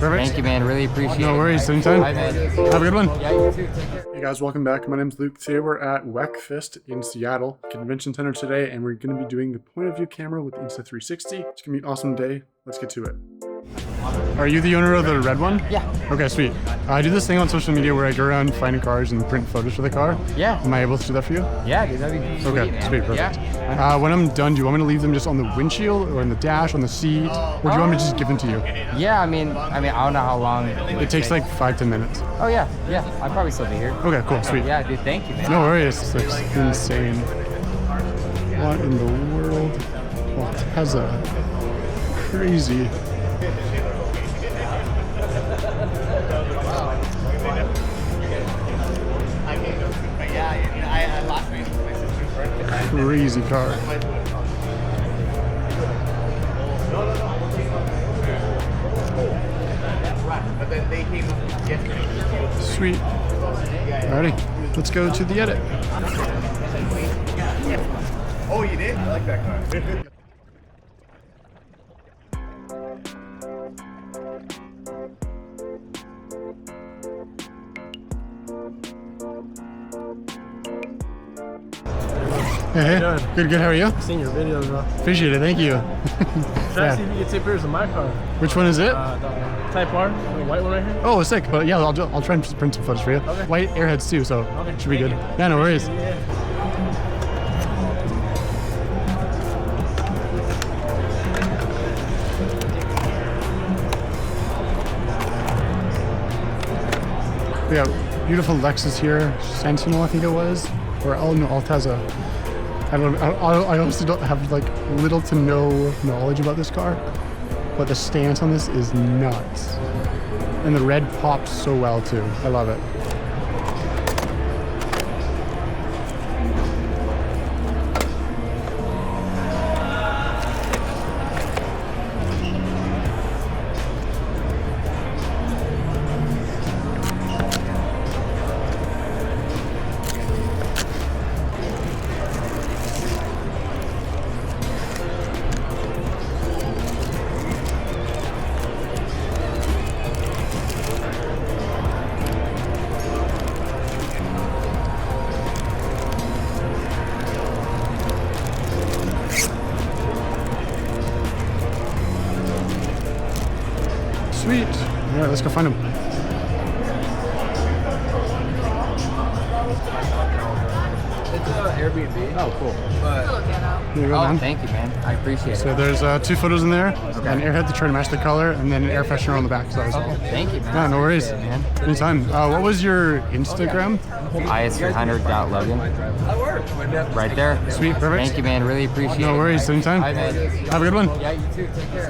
Perfect. Thank you, man. Really appreciate it. No worries. Anytime. Bye, man. Have a good one. Yeah, you too. Take care. Hey guys, welcome back. My name's Luke. Today we're at Wreckfest in Seattle Convention Center today, and we're going to be doing the point of view camera with Insta360. It's going to be an awesome day. Let's get to it. Are you the owner of the red one? Yeah. Okay, sweet. I do this thing on social media where I go around finding cars and print photos for the car. Yeah. Am I able to do that for you? Yeah, dude, that'd be sweet, Okay, man. sweet, perfect. Yeah. When I'm done, do you want me to leave them just on the windshield or in the dash, on the seat? Or do you want me to just give them to you? Yeah, I mean, I don't know how long It takes like 5 to 10 minutes. Oh yeah, I'll probably still be here. Okay, cool, sweet. Yeah, dude, thank you, man. No worries. It's like insane. What in the world? Alteza. Crazy. Crazy car. Sweet. Alrighty, let's go to the edit. Oh, you did? I like that car. Hey, good, how are you? I've seen your videos, bro. Appreciate it, thank you. Try to see if you can take pictures of my car. Which one is it? The Type R, the white one right here. Oh, sick. But yeah, I'll try and just print some photos for you. Okay. White airheads too, so Okay, should be good. thank you. Yeah, no worries. Yeah. We got beautiful Lexus here, Sentinel I think it was, or no, Alteza. I honestly don't have like little to no knowledge about this car, but the stance on this is nuts. And the red pops so well too. I love it. Sweet. All right, let's go find him. It's Airbnb. Oh, cool. Here you go, man. Thank you, man. I appreciate it. So there's 2 photos in there, an airhead to try to match the color, and then an air freshener on the back. So that was all. Thank you, man. Yeah, no worries. Appreciate it, man. Anytime. What was your Instagram? is300.logan. Right there. Sweet, perfect. Thank you, man. Really appreciate it. No worries. Anytime. Bye, man. Have a good one. Yeah, you too. Take care.